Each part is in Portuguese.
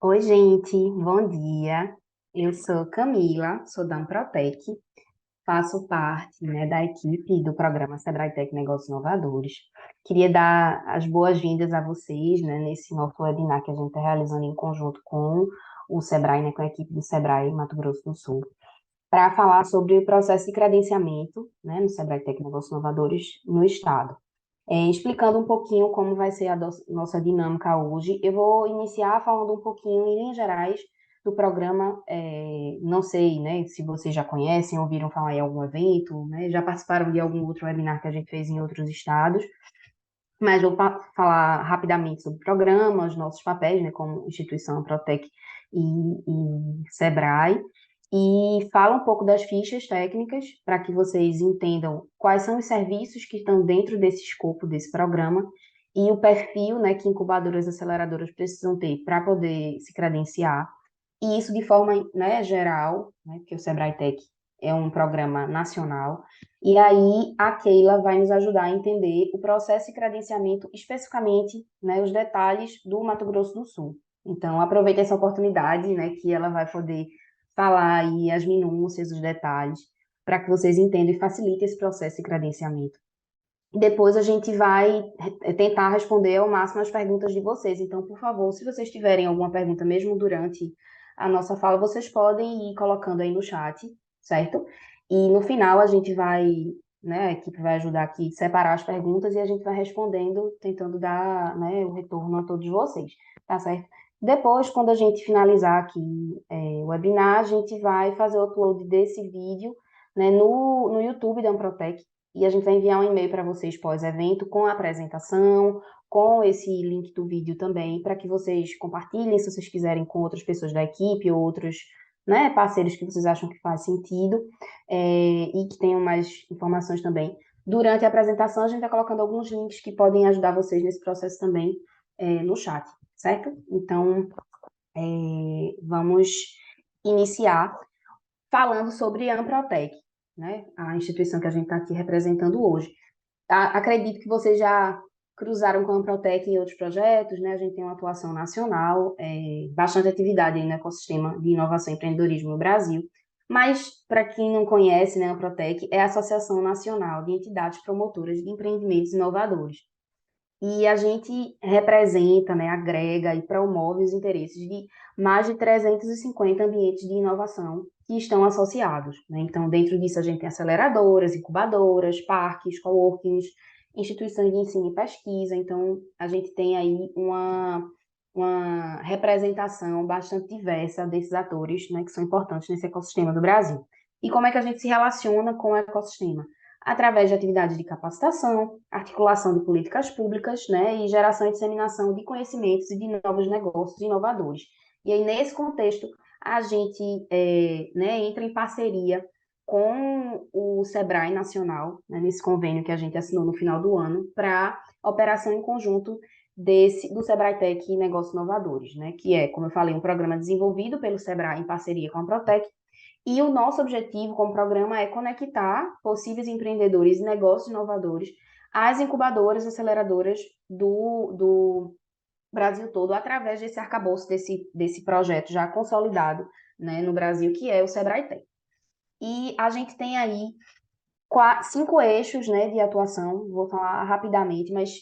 Oi, gente, bom dia. Eu sou Camila, sou da Amprotec, faço parte, né, da equipe do programa Sebrae Tech Negócios Inovadores. Queria dar as boas-vindas a vocês, né, nesse nosso webinar que a gente está realizando em conjunto com o Sebrae, né, com a equipe do Sebrae Mato Grosso do Sul, para falar sobre o processo de credenciamento, né, no Sebrae Tech Negócios Inovadores no Estado. Explicando um pouquinho como vai ser a nossa dinâmica hoje, eu vou iniciar falando um pouquinho, em linhas gerais, do programa. Não sei, né, se vocês já conhecem, ouviram falar em algum evento, né, já participaram de algum outro webinar que a gente fez em outros estados, mas vou falar rapidamente sobre o programa, os nossos papéis, né, como instituição Protec e Sebrae, e fala um pouco das fichas técnicas para que vocês entendam quais são os serviços que estão dentro desse escopo desse programa e o perfil, né, que incubadoras e aceleradoras precisam ter para poder se credenciar. E isso de forma, né, geral, né, porque o Sebrae Tech é um programa nacional. E aí a Keila vai nos ajudar a entender o processo de credenciamento, especificamente, né, os detalhes do Mato Grosso do Sul. Então, aproveite essa oportunidade, né, que ela vai poder falar aí as minúcias, os detalhes, para que vocês entendam e facilite esse processo de credenciamento. Depois a gente vai tentar responder ao máximo as perguntas de vocês. Então, por favor, se vocês tiverem alguma pergunta, mesmo durante a nossa fala, vocês podem ir colocando aí no chat, certo? E no final a gente vai, né, a equipe vai ajudar aqui a separar as perguntas e a gente vai respondendo, tentando dar, né, o retorno a todos vocês, tá certo? Depois, quando a gente finalizar aqui o webinar, a gente vai fazer o upload desse vídeo, né, no YouTube da Amprotec, e a gente vai enviar um e-mail para vocês pós-evento com a apresentação, com esse link do vídeo também, para que vocês compartilhem, se vocês quiserem, com outras pessoas da equipe ou outros, né, parceiros que vocês acham que faz sentido, e que tenham mais informações também. Durante a apresentação, a gente vai colocando alguns links que podem ajudar vocês nesse processo também, no chat, certo? Então, vamos iniciar falando sobre a Amprotec, né? A instituição que a gente está aqui representando hoje. Acredito que vocês já cruzaram com a Amprotec em outros projetos, né? A gente tem uma atuação nacional, bastante atividade aí no ecossistema de inovação e empreendedorismo no Brasil. Mas, para quem não conhece, né, a Amprotec é a Associação Nacional de Entidades Promotoras de Empreendimentos Inovadores. E a gente representa, né, agrega e promove os interesses de mais de 350 ambientes de inovação que estão associados, né? Então, dentro disso, a gente tem aceleradoras, incubadoras, parques, coworkings, instituições de ensino e pesquisa. Então, a gente tem aí uma representação bastante diversa desses atores, né, que são importantes nesse ecossistema do Brasil. E como é que a gente se relaciona com o ecossistema? Através de atividades de capacitação, articulação de políticas públicas, né, e geração e disseminação de conhecimentos e de novos negócios inovadores. E aí, nesse contexto, a gente né, entra em parceria com o Sebrae Nacional, né, nesse convênio que a gente assinou no final do ano, para operação em conjunto do Sebrae Tech Negócios Inovadores, né, que é, como eu falei, um programa desenvolvido pelo Sebrae em parceria com a Protec, e o nosso objetivo como programa é conectar possíveis empreendedores e negócios inovadores às incubadoras e aceleradoras do Brasil todo, através desse arcabouço, desse projeto já consolidado, né, no Brasil, que é o Sebrae Tech. E a gente tem aí cinco eixos, né, de atuação, vou falar rapidamente, mas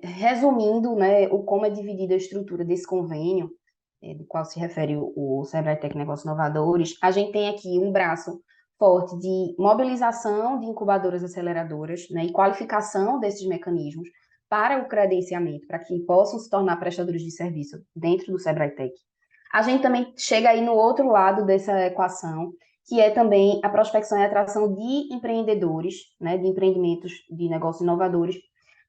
resumindo, né, como é dividida a estrutura desse convênio, do qual se refere o Sebrae Tech Negócios Inovadores, a gente tem aqui um braço forte de mobilização de incubadoras e aceleradoras, né, e qualificação desses mecanismos para o credenciamento, para que possam se tornar prestadores de serviço dentro do Sebrae Tech. A gente também chega aí no outro lado dessa equação, que é também a prospecção e atração de empreendedores, né, de empreendimentos de negócios inovadores,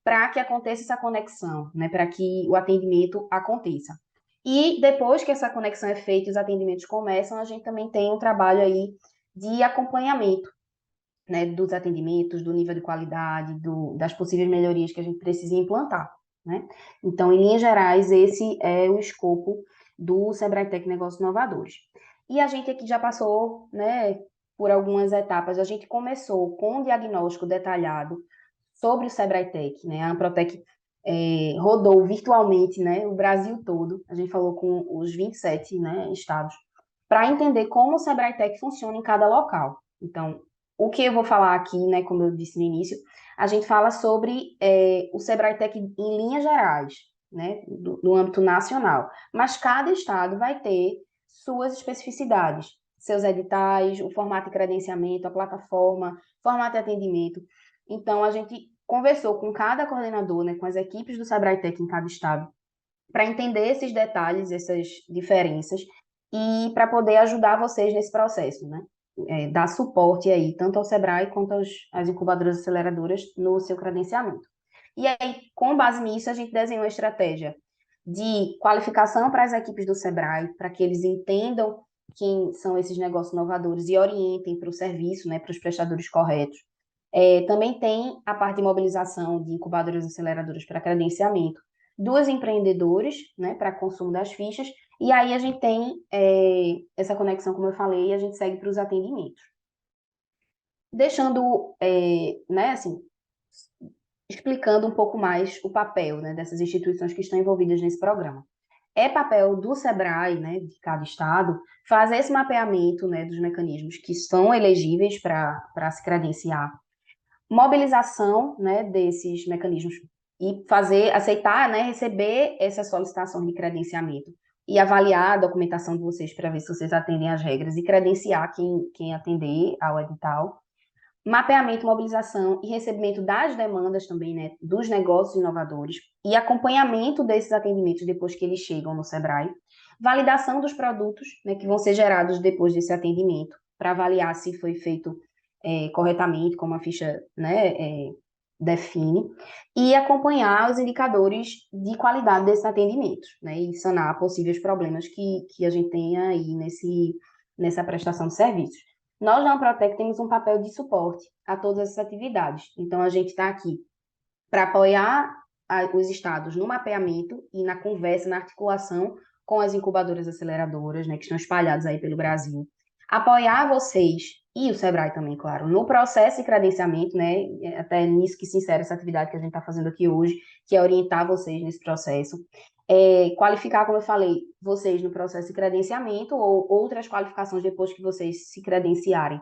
para que aconteça essa conexão, né, para que o atendimento aconteça. E depois que essa conexão é feita e os atendimentos começam, a gente também tem um trabalho aí de acompanhamento, né, dos atendimentos, do nível de qualidade, das possíveis melhorias que a gente precisa implantar, né? Então, em linhas gerais, esse é o escopo do Sebrae Tech Negócios Inovadores. E a gente aqui já passou, né, por algumas etapas. A gente começou com um diagnóstico detalhado sobre o Sebrae Tech, né? A Amprotec rodou virtualmente, né, o Brasil todo. A gente falou com os 27, né, estados, para entender como o Sebrae Tech funciona em cada local. Então, o que eu vou falar aqui, né, como eu disse no início, a gente fala sobre o Sebrae Tech em linhas gerais, né, do âmbito nacional. Mas cada estado vai ter suas especificidades, seus editais, o formato de credenciamento, a plataforma, formato de atendimento. Então, a gente conversou com cada coordenador, né, com as equipes do Sebrae Tech em cada estado, para entender esses detalhes, essas diferenças, e para poder ajudar vocês nesse processo, né? Dar suporte aí, tanto ao Sebrae quanto às incubadoras aceleradoras no seu credenciamento. E aí, com base nisso, a gente desenhou uma estratégia de qualificação para as equipes do Sebrae, para que eles entendam quem são esses negócios inovadores e orientem para o serviço, né, para os prestadores corretos. Também tem a parte de mobilização de incubadoras aceleradoras para credenciamento, dos empreendedores, né, para consumo das fichas, e aí a gente tem essa conexão, como eu falei, e a gente segue para os atendimentos. Deixando, né, assim, explicando um pouco mais o papel, né, dessas instituições que estão envolvidas nesse programa. É papel do Sebrae, né, de cada estado, fazer esse mapeamento, né, dos mecanismos que são elegíveis para se credenciar, mobilização, né, desses mecanismos e aceitar, né, receber essas solicitações de credenciamento e avaliar a documentação de vocês para ver se vocês atendem às regras e credenciar quem atender ao edital. Mapeamento, mobilização e recebimento das demandas também, né, dos negócios inovadores e acompanhamento desses atendimentos depois que eles chegam no Sebrae. Validação dos produtos, né, que vão ser gerados depois desse atendimento, para avaliar se foi feito corretamente, como a ficha, né, define, e acompanhar os indicadores de qualidade desses atendimentos, né, e sanar possíveis problemas que a gente tenha aí nessa prestação de serviços. Nós, na Amprotec, temos um papel de suporte a todas essas atividades. Então, a gente está aqui para apoiar os estados no mapeamento e na conversa, na articulação com as incubadoras aceleradoras, né, que estão espalhadas aí pelo Brasil. Apoiar vocês e o Sebrae também, claro, no processo de credenciamento, né, até nisso que se insere essa atividade que a gente está fazendo aqui hoje, que é orientar vocês nesse processo. Qualificar, como eu falei, vocês no processo de credenciamento ou outras qualificações depois que vocês se credenciarem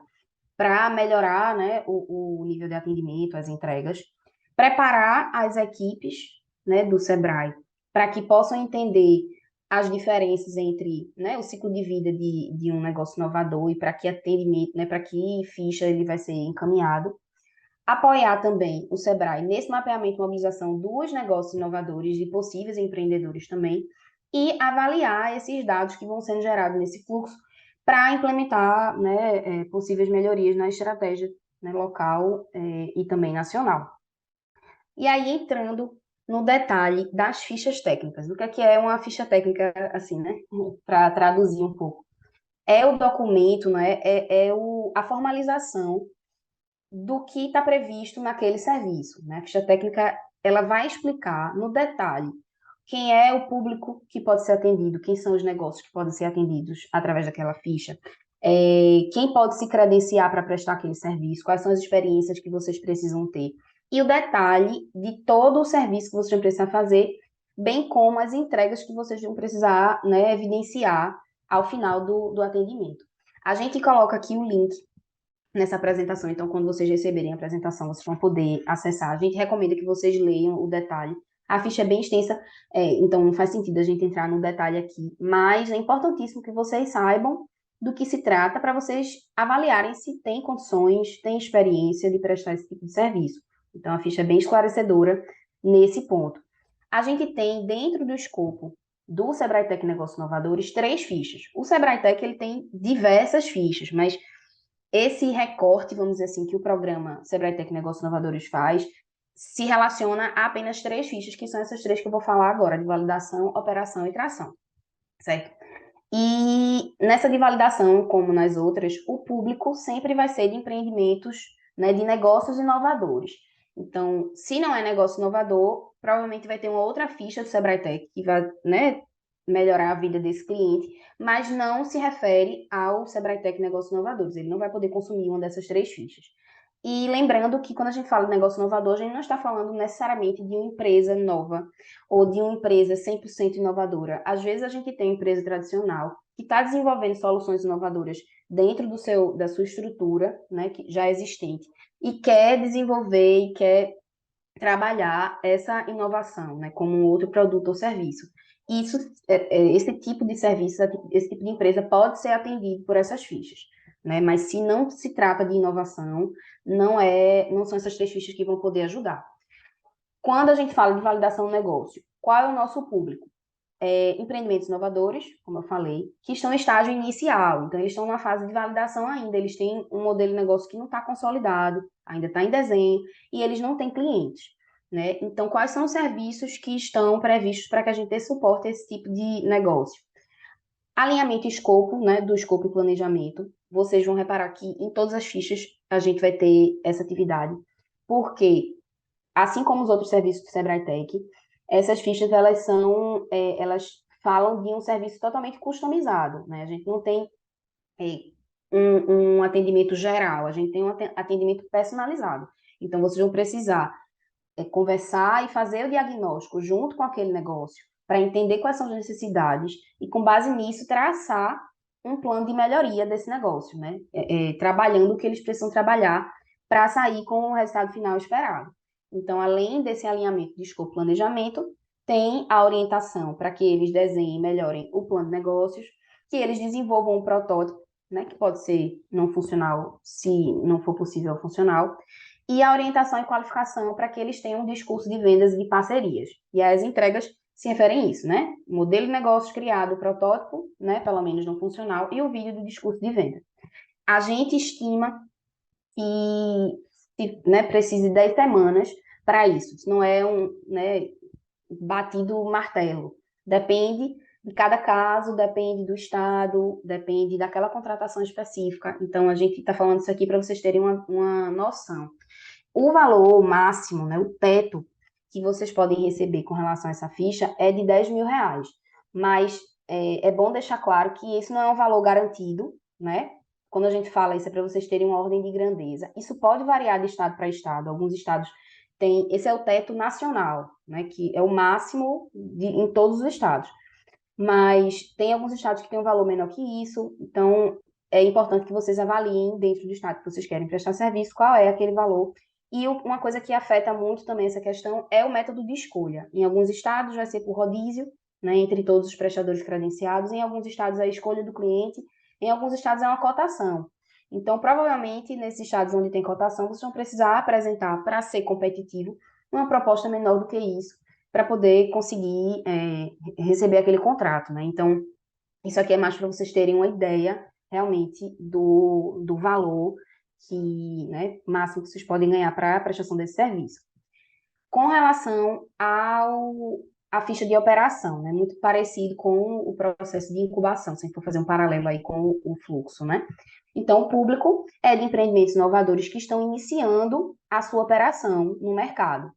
para melhorar, né, o nível de atendimento, as entregas. Preparar as equipes, né, do Sebrae para que possam entender as diferenças entre, né, o ciclo de vida de um negócio inovador e para que atendimento, né, para que ficha ele vai ser encaminhado. Apoiar também o Sebrae nesse mapeamento e mobilização dos negócios inovadores e possíveis empreendedores também, e avaliar esses dados que vão sendo gerados nesse fluxo para implementar, né, possíveis melhorias na estratégia, né, local e também nacional. E aí, entrando no detalhe das fichas técnicas. O que é uma ficha técnica, assim, né? Para traduzir um pouco. É o documento, né? A formalização do que está previsto naquele serviço, né? A ficha técnica, ela vai explicar no detalhe quem é o público que pode ser atendido, quem são os negócios que podem ser atendidos através daquela ficha, quem pode se credenciar para prestar aquele serviço, quais são as experiências que vocês precisam ter, e o detalhe de todo o serviço que vocês vão precisar fazer, bem como as entregas que vocês vão precisar, né, evidenciar ao final do atendimento. A gente coloca aqui o link nessa apresentação, então quando vocês receberem a apresentação, vocês vão poder acessar. A gente recomenda que vocês leiam o detalhe. A ficha é bem extensa, então não faz sentido a gente entrar no detalhe aqui, mas é importantíssimo que vocês saibam do que se trata para vocês avaliarem se tem condições, tem experiência de prestar esse tipo de serviço. Então, a ficha é bem esclarecedora nesse ponto. A gente tem, dentro do escopo do Sebrae Tech Negócios Inovadores, 3 fichas. O Sebrae Tech ele tem diversas fichas, mas esse recorte, vamos dizer assim, que o programa Sebrae Tech Negócios Inovadores faz, se relaciona a apenas 3 fichas, que são essas 3 que eu vou falar agora, de validação, operação e tração, certo? E nessa de validação, como nas outras, o público sempre vai ser de empreendimentos, né, de negócios inovadores. Então, se não é negócio inovador, provavelmente vai ter uma outra ficha do Sebrae Tech que vai, né, melhorar a vida desse cliente, mas não se refere ao Sebrae Tech Negócios Inovadores. Ele não vai poder consumir uma dessas 3 fichas. E lembrando que quando a gente fala de negócio inovador, a gente não está falando necessariamente de uma empresa nova ou de uma empresa 100% inovadora. Às vezes a gente tem uma empresa tradicional que está desenvolvendo soluções inovadoras dentro da sua estrutura, né, que já existente, e quer desenvolver e quer trabalhar essa inovação, né, como um outro produto ou serviço. Isso, esse tipo de serviço, esse tipo de empresa pode ser atendido por essas fichas, né? Mas se não se trata de inovação, não são essas três fichas que vão poder ajudar. Quando a gente fala de validação do negócio, qual é o nosso público? Empreendimentos inovadores, como eu falei, que estão em estágio inicial, então eles estão na fase de validação ainda, eles têm um modelo de negócio que não está consolidado, ainda está em desenho, e eles não têm clientes, né? Então, quais são os serviços que estão previstos para que a gente dê suporte a esse tipo de negócio? Alinhamento e escopo, né, do escopo e planejamento. Vocês vão reparar que em todas as fichas a gente vai ter essa atividade, porque assim como os outros serviços do Sebrae Tech, essas fichas elas falam de um serviço totalmente customizado, né? A gente não tem é, um atendimento geral, a gente tem um atendimento personalizado. Então, vocês vão precisar conversar e fazer o diagnóstico junto com aquele negócio para entender quais são as necessidades e, com base nisso, traçar um plano de melhoria desse negócio, né? Trabalhando o que eles precisam trabalhar para sair com o resultado final esperado. Então, além desse alinhamento de escopo e planejamento, tem a orientação para que eles desenhem e melhorem o plano de negócios, que eles desenvolvam um protótipo, né, que pode ser não funcional se não for possível funcional, e a orientação e qualificação para que eles tenham um discurso de vendas e de parcerias. E as entregas se referem a isso, né? Modelo de negócios criado, protótipo, né, pelo menos não funcional, e o vídeo do discurso de venda. A gente estima que né, precise de 10 semanas para isso. Isso não é né, batido martelo. Depende de cada caso, depende do estado, depende daquela contratação específica. Então, a gente está falando isso aqui para vocês terem uma noção. O valor máximo, né, o teto que vocês podem receber com relação a essa ficha é de R$ 10.000. Mas é bom deixar claro que esse não é um valor garantido, né? Quando a gente fala isso é para vocês terem uma ordem de grandeza. Isso pode variar de estado para estado. Alguns estados têm, esse é o teto nacional, né? Que é o máximo em todos os estados. Mas tem alguns estados que têm um valor menor que isso. Então é importante que vocês avaliem dentro do estado que vocês querem prestar serviço qual é aquele valor. E uma coisa que afeta muito também essa questão é o método de escolha. Em alguns estados vai ser por rodízio, né, entre todos os prestadores credenciados, em alguns estados é a escolha do cliente, em alguns estados é uma cotação. Então, provavelmente, nesses estados onde tem cotação, vocês vão precisar apresentar, para ser competitivo, uma proposta menor do que isso, para poder conseguir receber aquele contrato, né? Então, isso aqui é mais para vocês terem uma ideia realmente do valor que, né, máximo que vocês podem ganhar para a prestação desse serviço. Com relação à ficha de operação, né, muito parecido com o processo de incubação, se a gente for fazer um paralelo aí com o fluxo, né? Então, o público é de empreendimentos inovadores que estão iniciando a sua operação no mercado,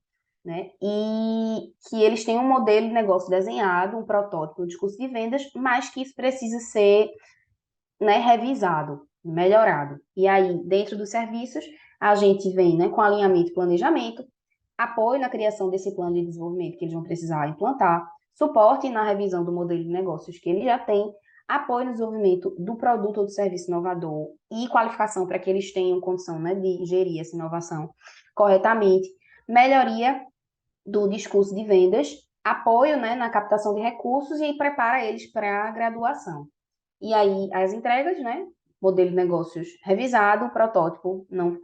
né? E que eles têm um modelo de negócio desenhado, um protótipo, um discurso de vendas, mas que isso precisa ser, né, revisado, melhorado. E aí, dentro dos serviços, a gente vem, né, com alinhamento e planejamento, apoio na criação desse plano de desenvolvimento que eles vão precisar implantar, suporte na revisão do modelo de negócios que ele já tem, apoio no desenvolvimento do produto ou do serviço inovador e qualificação para que eles tenham condição, né, de gerir essa inovação corretamente, melhoria do discurso de vendas, apoio, né, na captação de recursos e aí prepara eles para a graduação. E aí as entregas, né, modelo de negócios revisado, protótipo, não,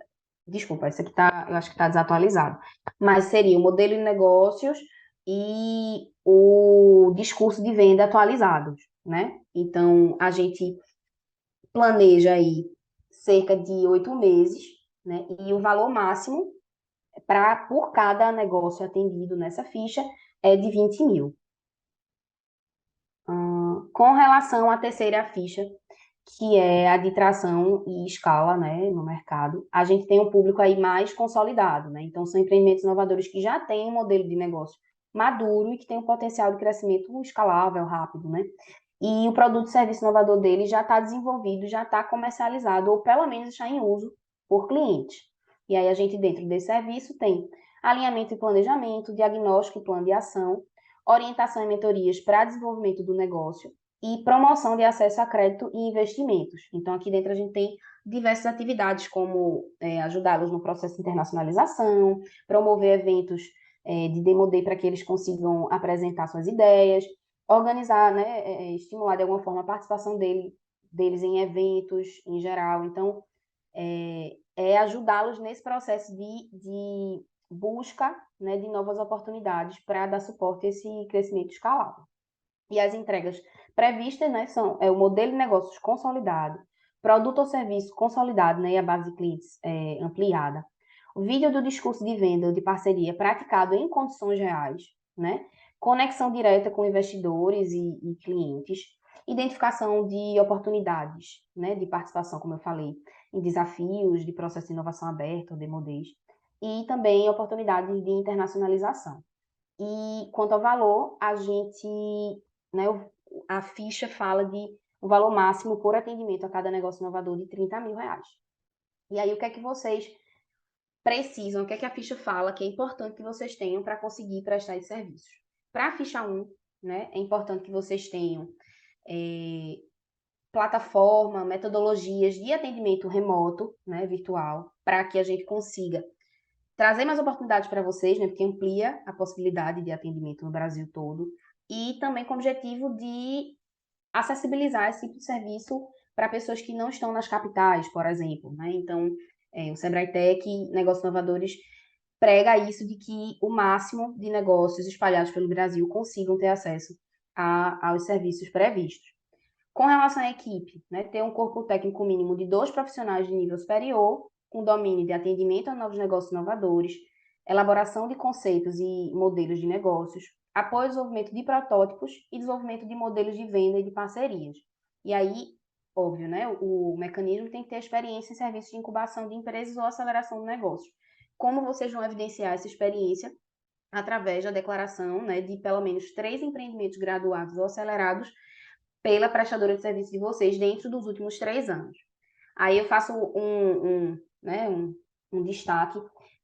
desculpa, esse aqui tá, eu acho que está desatualizado, mas seria o modelo de negócios e o discurso de venda atualizados, né? Então, a gente planeja aí cerca de 8 meses, né? E o valor máximo por cada negócio atendido nessa ficha é de 20 mil. Com relação à terceira ficha, que é a de tração e escala, né, no mercado, a gente tem um público aí mais consolidado, né? Então, são empreendimentos inovadores que já têm um modelo de negócio maduro e que tem um potencial de crescimento escalável, rápido, né? E o produto e serviço inovador dele já está desenvolvido, já está comercializado, ou pelo menos está em uso por clientes. E aí a gente, dentro desse serviço, tem alinhamento e planejamento, diagnóstico e plano de ação, orientação e mentorias para desenvolvimento do negócio e promoção de acesso a crédito e investimentos. Então, aqui dentro a gente tem diversas atividades, como ajudá-los no processo de internacionalização, promover eventos de Demo Day para que eles consigam apresentar suas ideias, organizar, né, estimular de alguma forma a participação deles em eventos em geral. Então, ajudá-los nesse processo de busca, né, de novas oportunidades para dar suporte a esse crescimento escalável. E as entregas previstas, né, são o modelo de negócios consolidado, produto ou serviço consolidado, né, e a base de clientes ampliada, o vídeo do discurso de venda ou de parceria praticado em condições reais, né, conexão direta com investidores e clientes, identificação de oportunidades, né, de participação, como eu falei, em desafios de processo de inovação aberta ou Demo Days, e também oportunidades de internacionalização. E quanto ao valor, a gente, né, a ficha fala de um valor máximo por atendimento a cada negócio inovador de R$ 30.000. E aí, o que é que vocês precisam, o que é que a ficha fala que é importante que vocês tenham para conseguir prestar esses serviços? Para a ficha 1, né, é importante que vocês tenham plataforma, metodologias de atendimento remoto, né, virtual, para que a gente consiga trazer mais oportunidades para vocês, né, porque amplia a possibilidade de atendimento no Brasil todo, e também com o objetivo de acessibilizar esse tipo de serviço para pessoas que não estão nas capitais, por exemplo, né? Então, o Sebrae Tech, Negócios Inovadores, prega isso de que o máximo de negócios espalhados pelo Brasil consigam ter acesso aos serviços previstos. Com relação à equipe, né, ter um corpo técnico mínimo de 2 profissionais de nível superior, com domínio de atendimento a novos negócios inovadores, elaboração de conceitos e modelos de negócios, apoio ao desenvolvimento de protótipos e desenvolvimento de modelos de venda e de parcerias. E aí, óbvio, né, o mecanismo tem que ter experiência em serviços de incubação de empresas ou aceleração de negócios. Como vocês vão evidenciar essa experiência? Através da declaração, né, de pelo menos 3 empreendimentos graduados ou acelerados pela prestadora de serviço de vocês dentro dos últimos 3 anos. Aí eu faço né, um destaque,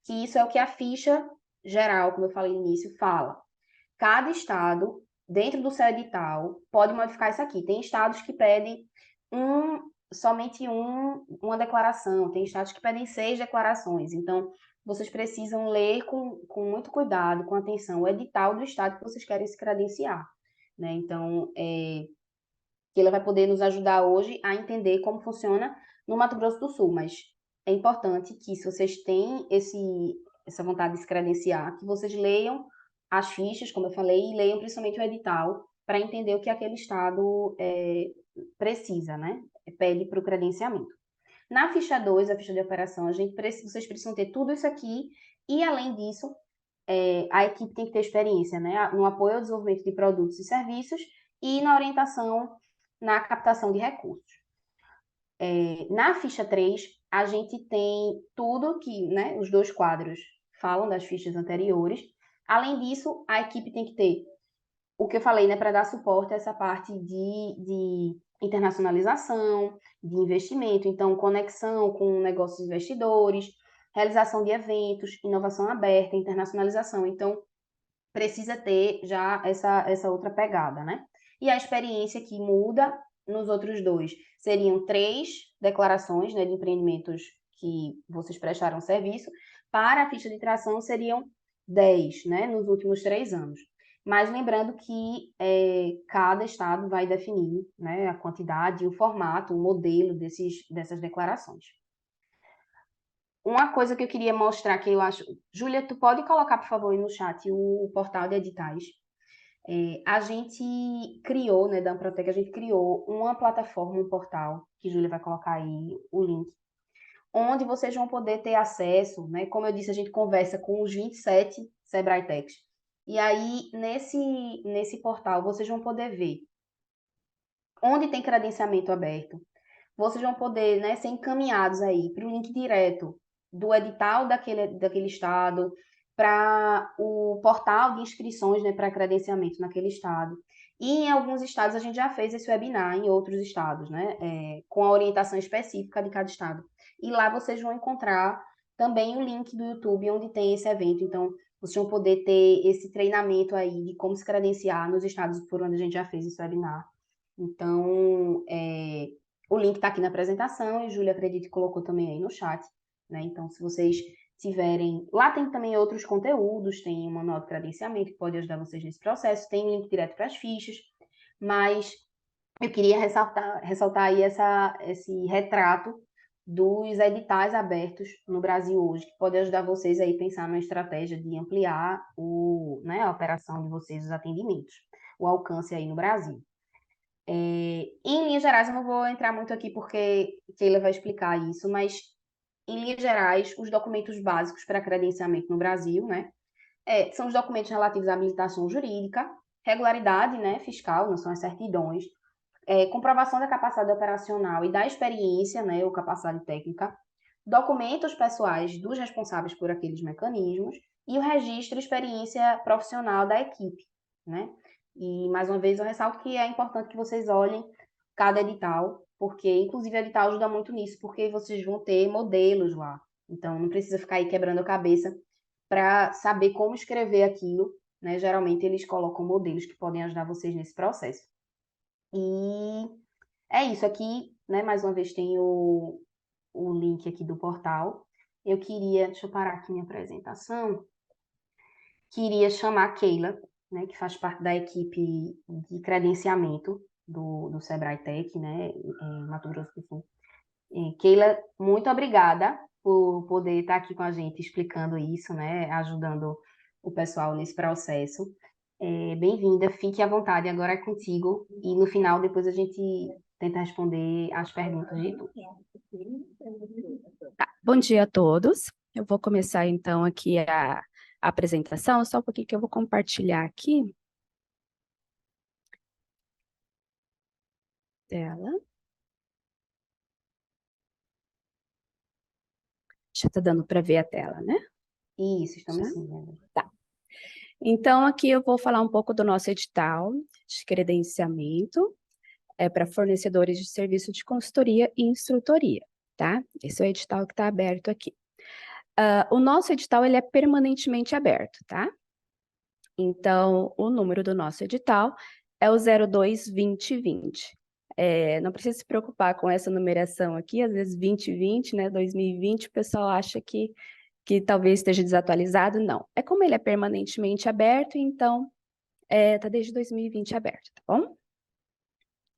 que isso é o que a ficha geral, como eu falei no início, fala. Cada estado, dentro do seu edital, pode modificar isso aqui. Tem estados que pedem somente uma declaração, tem estados que pedem 6 declarações. Então, vocês precisam ler com muito cuidado, com atenção, o edital do estado que vocês querem se credenciar. Né? Então, que ela vai poder nos ajudar hoje a entender como funciona no Mato Grosso do Sul, mas é importante que, se vocês têm essa vontade de se credenciar, que vocês leiam as fichas, como eu falei, e leiam principalmente o edital, para entender o que aquele estado precisa, né? Pede para o credenciamento. Na ficha 2, a ficha de operação, vocês precisam ter tudo isso aqui, e além disso, a equipe tem que ter experiência, né? No apoio ao desenvolvimento de produtos e serviços e na orientação na captação de recursos. Na ficha 3, a gente tem tudo que, né, os 2 quadros falam das fichas anteriores. Além disso, a equipe tem que ter o que eu falei, né, para dar suporte a essa parte de internacionalização, de investimento, então conexão com negócios investidores, realização de eventos, inovação aberta, internacionalização. Então, precisa ter já essa outra pegada, né? E a experiência que muda nos outros 2 seriam 3 declarações, né, de empreendimentos que vocês prestaram serviço. Para a ficha de tração seriam 10, né, nos últimos 3 anos. Mas lembrando que cada estado vai definir, né, a quantidade, o formato, o modelo dessas declarações. Uma coisa que eu queria mostrar que eu acho... Júlia, tu pode colocar, por favor, aí no chat o portal de editais. A gente criou, né, da Amprotec, a gente criou uma plataforma, um portal, que Júlia vai colocar aí o link, onde vocês vão poder ter acesso, né? Como eu disse, a gente conversa com os 27 Sebrae Techs. E aí, nesse portal, vocês vão poder ver onde tem credenciamento aberto. Vocês vão poder, né, ser encaminhados aí para o link direto do edital daquele estado, para o portal de inscrições, né, para credenciamento naquele estado. E em alguns estados a gente já fez esse webinar, em outros estados, né, com a orientação específica de cada estado. E lá vocês vão encontrar também o link do YouTube onde tem esse evento. Então, vocês vão poder ter esse treinamento aí de como se credenciar nos estados por onde a gente já fez esse webinar. Então, o link está aqui na apresentação e Júlia, acredito que colocou também aí no chat, né? Então, se vocês tiverem... Lá tem também outros conteúdos, tem um manual de credenciamento que pode ajudar vocês nesse processo, tem link direto para as fichas, mas eu queria ressaltar aí esse retrato dos editais abertos no Brasil hoje, que pode ajudar vocês aí a pensar numa estratégia de ampliar a operação de vocês, os atendimentos, o alcance aí no Brasil. Em linhas gerais, eu não vou entrar muito aqui porque Keila vai explicar isso, mas em linhas gerais, os documentos básicos para credenciamento no Brasil, né, são os documentos relativos à habilitação jurídica, regularidade, né, fiscal, não são as certidões, comprovação da capacidade operacional e da experiência, né, ou capacidade técnica, documentos pessoais dos responsáveis por aqueles mecanismos e o registro e experiência profissional da equipe, né? E, mais uma vez, eu ressalto que é importante que vocês olhem cada edital, porque, inclusive, o edital ajuda muito nisso, porque vocês vão ter modelos lá. Então, não precisa ficar aí quebrando a cabeça para saber como escrever aquilo, né? Geralmente, eles colocam modelos que podem ajudar vocês nesse processo. E é isso aqui, né? Mais uma vez tem o link aqui do portal. Eu queria, deixa eu parar aqui minha apresentação, queria chamar a Keila, né, que faz parte da equipe de credenciamento do Sebrae Tech, né, em Mato Grosso do Sul. Keila, muito obrigada por poder estar aqui com a gente explicando isso, né, ajudando o pessoal nesse processo. Bem-vinda, fique à vontade, agora é contigo. E no final, depois a gente tenta responder as perguntas de todos. Tá. Bom dia a todos. Eu vou começar então aqui a apresentação, só um pouquinho que eu vou compartilhar aqui. Tela. Já está dando para ver a tela, né? Isso, estamos Já? sim, né? Tá. Então, aqui eu vou falar um pouco do nosso edital de credenciamento para fornecedores de serviço de consultoria e instrutoria, tá? Esse é o edital que está aberto aqui. O nosso edital, ele é permanentemente aberto, tá? Então, o número do nosso edital é o 02-2020. Não precisa se preocupar com essa numeração aqui, às vezes 2020, né, 2020, o pessoal acha que talvez esteja desatualizado, não. É como ele é permanentemente aberto, então, tá desde 2020 aberto, tá bom?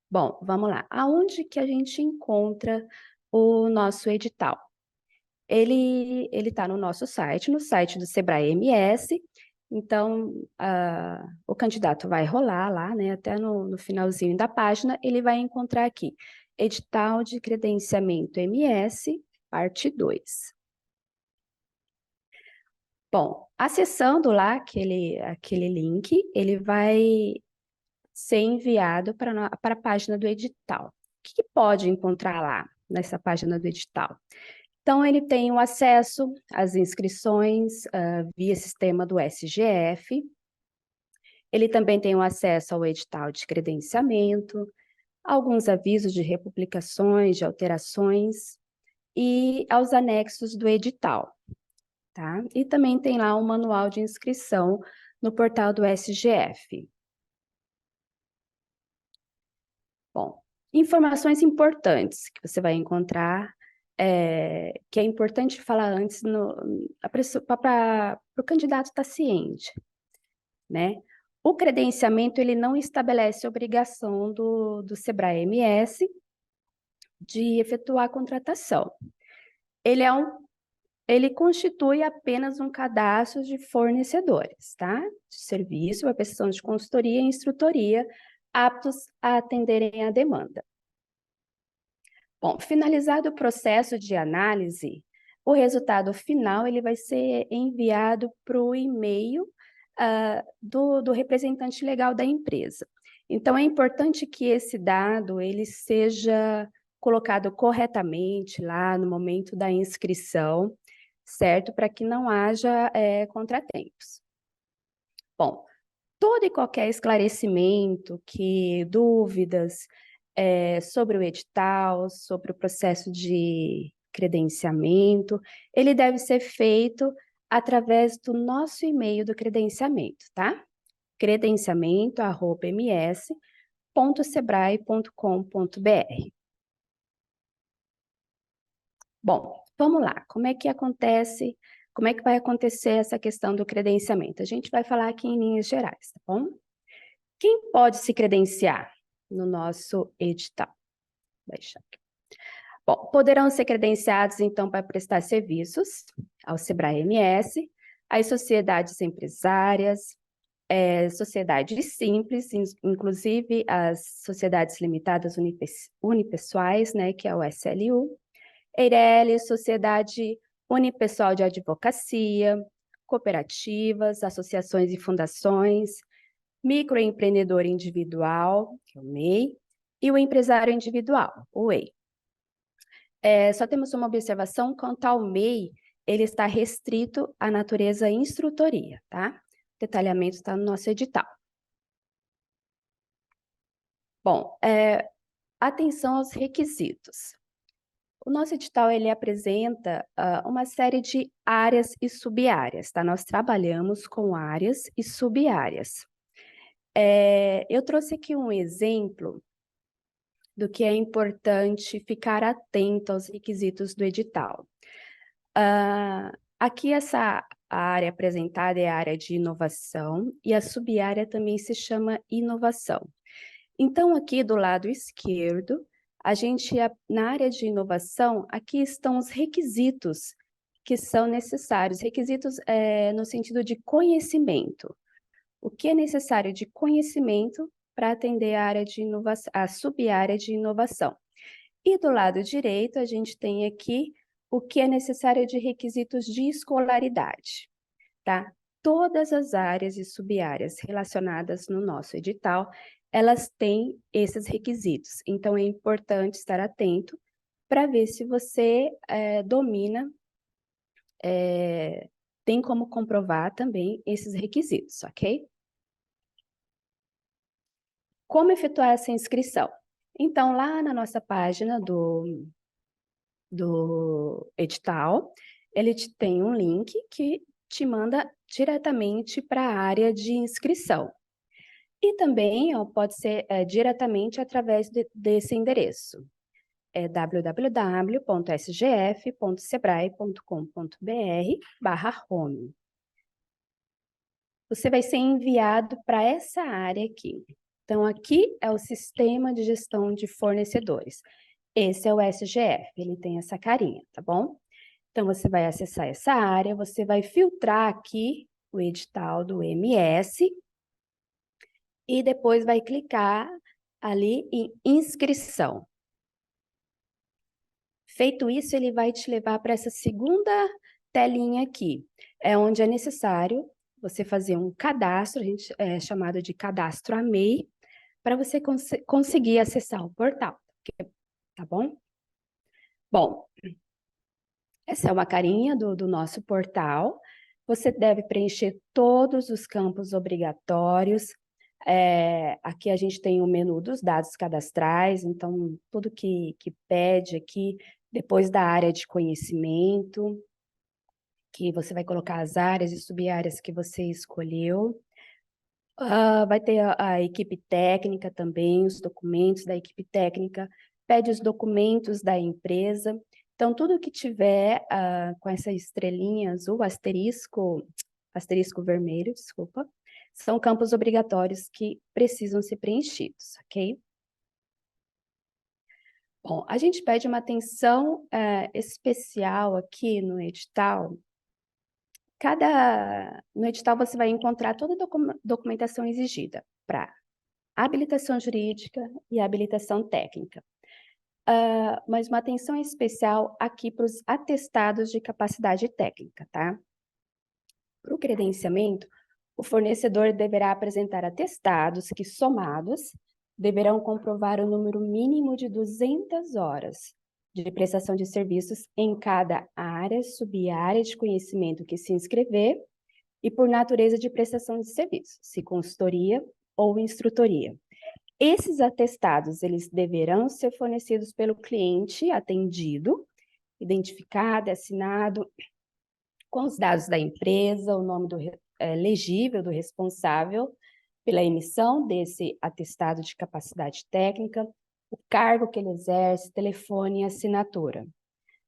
Bom, vamos lá. Aonde que a gente encontra o nosso edital? Ele está no nosso site, no site do Sebrae MS. Então, o candidato vai rolar lá, né, até no finalzinho da página, ele vai encontrar aqui, edital de credenciamento MS, parte 2. Bom, acessando lá aquele link, ele vai ser enviado para a página do edital. O que pode encontrar lá, nessa página do edital? Então, ele tem o acesso às inscrições via sistema do SGF. Ele também tem o acesso ao edital de credenciamento, alguns avisos de republicações, de alterações e aos anexos do edital, tá? E também tem lá um manual de inscrição no portal do SGF. Bom, informações importantes que você vai encontrar, que é importante falar antes para o candidato estar ciente, né? O credenciamento, ele não estabelece obrigação do Sebrae MS de efetuar a contratação. Ele constitui apenas um cadastro de fornecedores, tá? De serviço, para prestação de consultoria e instrutoria, aptos a atenderem à demanda. Bom, finalizado o processo de análise, o resultado final ele vai ser enviado para o e-mail do representante legal da empresa. Então, é importante que esse dado ele seja colocado corretamente lá no momento da inscrição, certo? Para que não haja contratempos. Bom, todo e qualquer esclarecimento, dúvidas sobre o edital, sobre o processo de credenciamento, ele deve ser feito através do nosso e-mail do credenciamento, tá? credenciamento@ms.sebrae.com.br. Bom, vamos lá. Como é que vai acontecer essa questão do credenciamento? A gente vai falar aqui em linhas gerais, tá bom? Quem pode se credenciar no nosso edital? Vou deixar aqui. Bom, poderão ser credenciados, então, para prestar serviços ao Sebrae MS, às sociedades empresárias, sociedades simples, inclusive as sociedades limitadas unipessoais, né, que é o SLU, EIRELI, Sociedade Unipessoal de Advocacia, cooperativas, associações e fundações, microempreendedor individual, que é o MEI, e o empresário individual, o EI. Só temos uma observação quanto ao MEI, ele está restrito à natureza instrutoria, tá? O detalhamento está no nosso edital. Bom, atenção aos requisitos. O nosso edital, ele apresenta uma série de áreas e sub-áreas, tá? Nós trabalhamos com áreas e sub-áreas. Eu trouxe aqui um exemplo do que é importante ficar atento aos requisitos do edital. Aqui essa área apresentada é a área de inovação e a sub-área também se chama inovação. Então, aqui do lado esquerdo, na área de inovação, aqui estão os requisitos que são necessários. Requisitos no sentido de conhecimento. O que é necessário de conhecimento para atender a área de inovação, a sub-área de inovação. E do lado direito, a gente tem aqui o que é necessário de requisitos de escolaridade, tá? Todas as áreas e sub-áreas relacionadas no nosso edital, elas têm esses requisitos. Então, é importante estar atento para ver se você domina, tem como comprovar também esses requisitos, ok? Como efetuar essa inscrição? Então, lá na nossa página do edital, ele tem um link que te manda diretamente para a área de inscrição. E também pode ser diretamente através desse endereço. É www.sgf.sebrae.com.br/home. Você vai ser enviado para essa área aqui. Então, aqui é o Sistema de Gestão de Fornecedores. Esse é o SGF, ele tem essa carinha, tá bom? Então, você vai acessar essa área, você vai filtrar aqui o edital do MS e depois vai clicar ali em inscrição. Feito isso, ele vai te levar para essa segunda telinha aqui, onde é necessário você fazer um cadastro, a gente chamado de cadastro AMEI, para você conseguir acessar o portal, tá bom? Bom, essa é uma carinha do nosso portal. Você deve preencher todos os campos obrigatórios. Aqui a gente tem o menu dos dados cadastrais, então tudo que pede aqui, depois da área de conhecimento, que você vai colocar as áreas e sub-áreas que você escolheu. Vai ter a equipe técnica também, os documentos da equipe técnica, pede os documentos da empresa. Então, tudo que tiver com essa estrelinha azul, asterisco vermelho, desculpa, são campos obrigatórios que precisam ser preenchidos, ok? Bom, a gente pede uma atenção especial aqui no edital. No edital você vai encontrar toda a documentação exigida para habilitação jurídica e habilitação técnica. Mas uma atenção especial aqui para os atestados de capacidade técnica, tá? Para o credenciamento, o fornecedor deverá apresentar atestados que, somados, deverão comprovar o número mínimo de 200 horas de prestação de serviços em cada área, sub-área de conhecimento que se inscrever e por natureza de prestação de serviço, se consultoria ou instrutoria. Esses atestados, eles deverão ser fornecidos pelo cliente atendido identificado, assinado, com os dados da empresa, o nome legível do responsável pela emissão desse atestado de capacidade técnica, o cargo que ele exerce, telefone e assinatura.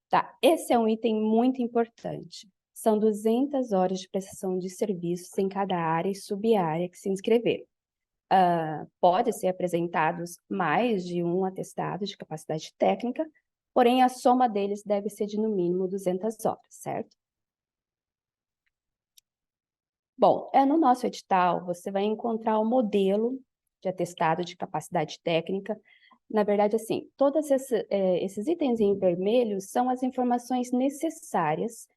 Tá, esse é um item muito importante. São 200 horas de prestação de serviços em cada área e sub-área que se inscrever. Pode ser apresentados mais de um atestado de capacidade técnica, porém a soma deles deve ser de no mínimo 200 horas, certo? Bom, no nosso edital você vai encontrar o modelo de atestado de capacidade técnica. Na verdade, assim, todos esses itens em vermelho são as informações necessárias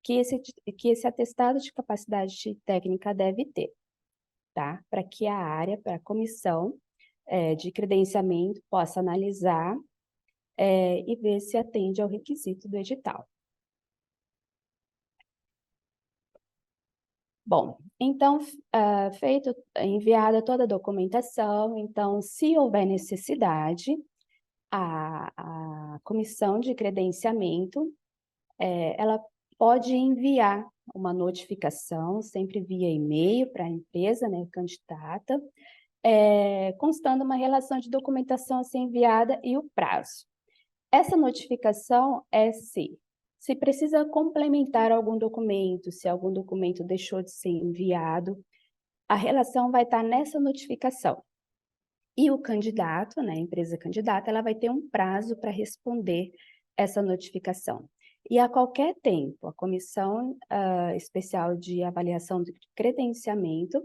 que esse atestado de capacidade técnica deve ter, tá? Para que a área, para a comissão de credenciamento possa analisar e ver se atende ao requisito do edital. Bom, então, enviada toda a documentação, então, se houver necessidade, a comissão de credenciamento, ela pode enviar uma notificação, sempre via e-mail para a empresa, né, candidata, constando uma relação de documentação a ser enviada e o prazo. Essa notificação é se precisa complementar algum documento, se algum documento deixou de ser enviado, a relação vai estar nessa notificação. E o candidato, né, a empresa candidata, ela vai ter um prazo para responder essa notificação. E a qualquer tempo, a Comissão Especial de Avaliação de Credenciamento,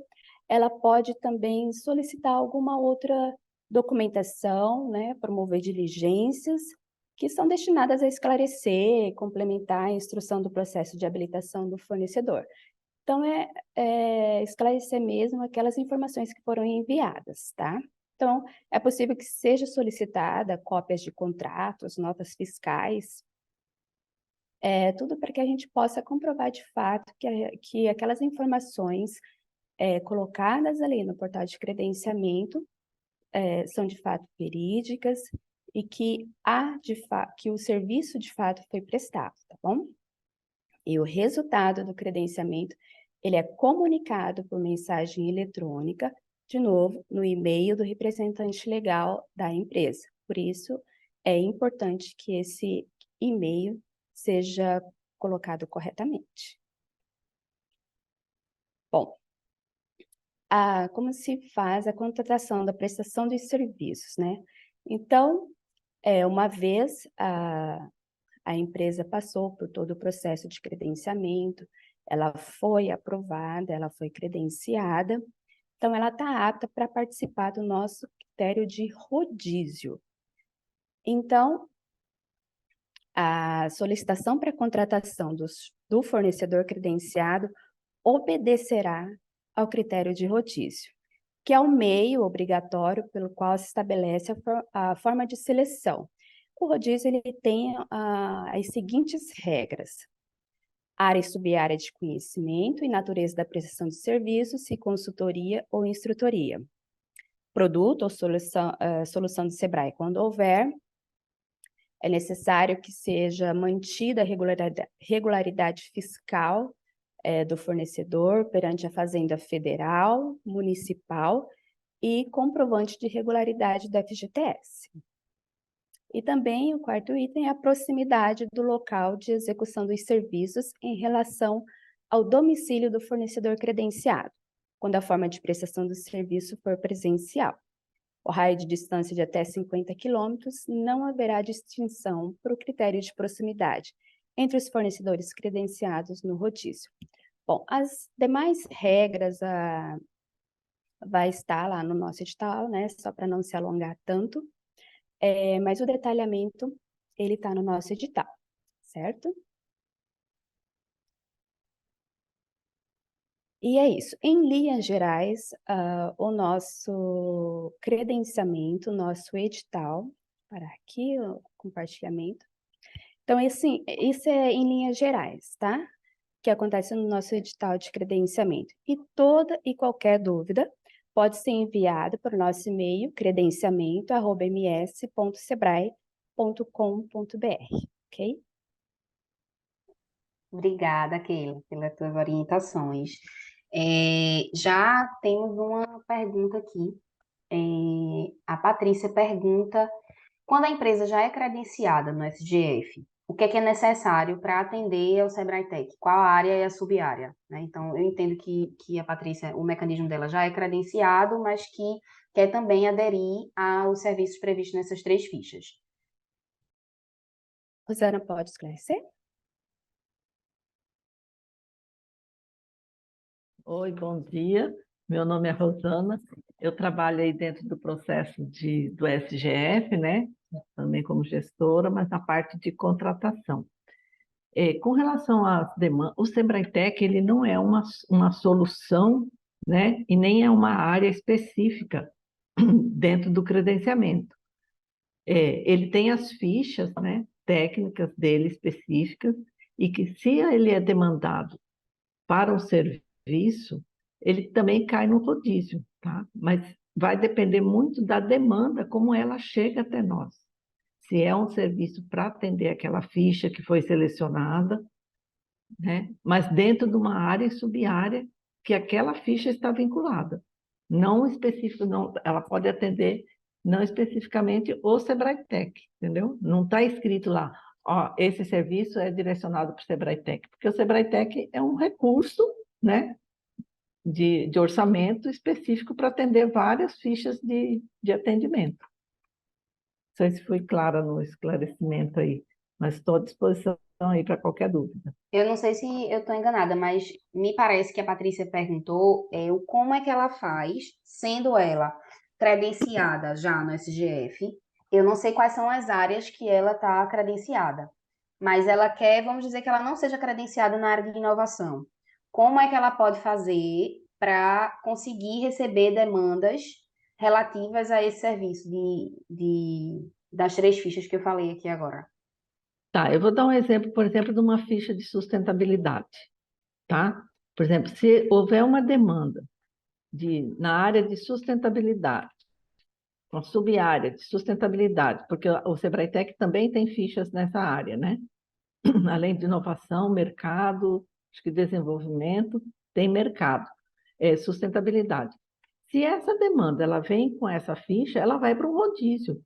ela pode também solicitar alguma outra documentação, né, promover diligências, que são destinadas a esclarecer e complementar a instrução do processo de habilitação do fornecedor. Então, esclarecer mesmo aquelas informações que foram enviadas, tá? Então, é possível que seja solicitada cópias de contratos, notas fiscais, tudo para que a gente possa comprovar de fato que aquelas informações colocadas ali no portal de credenciamento são de fato verídicas e que o serviço de fato foi prestado, tá bom? E o resultado do credenciamento, ele é comunicado por mensagem eletrônica, de novo, no e-mail do representante legal da empresa. Por isso, é importante que esse e-mail seja colocado corretamente. Bom, como se faz a contratação da prestação dos serviços, né? Então, uma vez a empresa passou por todo o processo de credenciamento, ela foi aprovada, ela foi credenciada, então ela está apta para participar do nosso critério de rodízio. Então, a solicitação para contratação do fornecedor credenciado obedecerá ao critério de rodízio, que é o meio obrigatório pelo qual se estabelece a forma de seleção. O rodízio ele tem as seguintes regras: área e sub-área de conhecimento e natureza da prestação de serviços, se consultoria ou instrutoria. Produto ou solução do SEBRAE, quando houver. É necessário que seja mantida a regularidade fiscal do fornecedor perante a Fazenda Federal, Municipal e comprovante de regularidade da FGTS. E também o quarto item é a proximidade do local de execução dos serviços em relação ao domicílio do fornecedor credenciado, quando a forma de prestação do serviço for presencial. O raio de distância de até 50 quilômetros, não haverá distinção por critério de proximidade entre os fornecedores credenciados no rodízio. Bom, as demais regras vai estar lá no nosso edital, né, só para não se alongar tanto, mas o detalhamento, ele está no nosso edital, certo? E é isso. Em linhas gerais, o nosso credenciamento, o nosso edital, para aqui o compartilhamento. Então, assim, isso é em linhas gerais, tá? Que acontece no nosso edital de credenciamento. E toda e qualquer dúvida pode ser enviada para o nosso e-mail, credenciamento@ms.sebrae.com.br, ok? Obrigada, Keila, pelas tuas orientações. Já temos uma pergunta aqui. A Patrícia pergunta: quando a empresa já é credenciada no SGF, o que é necessário para atender ao Sebrae Tech? Qual a área e a sub-área? Né? Então, eu entendo que a Patrícia, o mecanismo dela já é credenciado, mas que quer também aderir aos serviços previstos nessas três fichas. Rosana, pode esclarecer? Oi, bom dia. Meu nome é Rosana. Eu trabalho aí dentro do processo do SGF, né? Também como gestora, mas na parte de contratação. Com relação às demandas, o Sebrae Tech, ele não é uma solução, né? E nem é uma área específica dentro do credenciamento. Ele tem as fichas, né? Técnicas dele específicas e que se ele é demandado para um serviço, ele também cai no rodízio, tá? Mas vai depender muito da demanda, como ela chega até nós. Se é um serviço para atender aquela ficha que foi selecionada, né? Mas dentro de uma área e sub-área que aquela ficha está vinculada. Não específico, não, ela pode atender não especificamente o Sebrae Tech, entendeu? Não está escrito lá, ó, esse serviço é direcionado para o Sebrae Tech, porque o Sebrae Tech é um recurso, né, de orçamento específico para atender várias fichas de atendimento. Não sei se fui clara no esclarecimento aí, mas estou à disposição aí para qualquer dúvida. Eu não sei se eu estou enganada, mas me parece que a Patrícia perguntou o como é que ela faz, sendo ela credenciada já no SGF. Eu não sei quais são as áreas que ela está credenciada, mas ela quer, vamos dizer que ela não seja credenciada na área de inovação. Como é que ela pode fazer para conseguir receber demandas relativas a esse serviço das três fichas que eu falei aqui agora? Tá, eu vou dar um exemplo, por exemplo, de uma ficha de sustentabilidade, tá? Por exemplo, se houver uma demanda na área de sustentabilidade, uma sub-área de sustentabilidade, porque o Sebrae Tech também tem fichas nessa área, né? Além de inovação, mercado, acho que desenvolvimento, tem mercado, sustentabilidade. Se essa demanda ela vem com essa ficha, ela vai para um rodízio,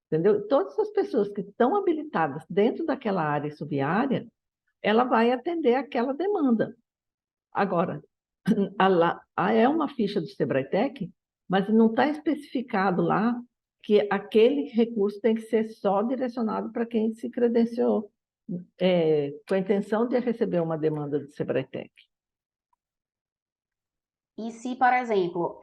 entendeu? Todas as pessoas que estão habilitadas dentro daquela área e sub-área, ela vai atender aquela demanda. Agora, é uma ficha do Sebrae Tech, mas não está especificado lá que aquele recurso tem que ser só direcionado para quem se credenciou, com a intenção de receber uma demanda do Sebrae Tech. E se, por exemplo,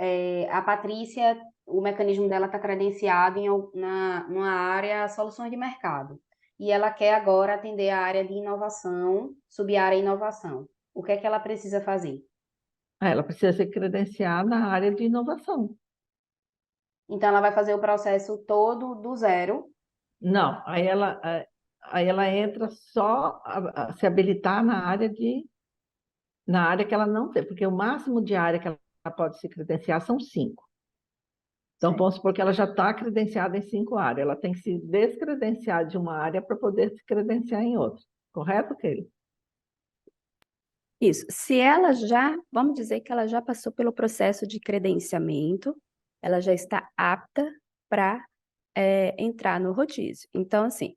a Patrícia, o mecanismo dela está credenciado numa área soluções de mercado, e ela quer agora atender a área de inovação, sub-área inovação, o que é que ela precisa fazer? Ela precisa ser credenciada na área de inovação. Então, ela vai fazer o processo todo do zero. Não, aí ela entra só a se habilitar na área que ela não tem, porque o máximo de área que ela pode se credenciar são 5. Então, Certo. vamos supor que ela já está credenciada em 5 áreas. Ela tem que se descredenciar de uma área para poder se credenciar em outra. Correto, Keila? Isso. Se ela já, vamos dizer que ela já passou pelo processo de credenciamento, ela já está apta para entrar no rodízio. Então, assim,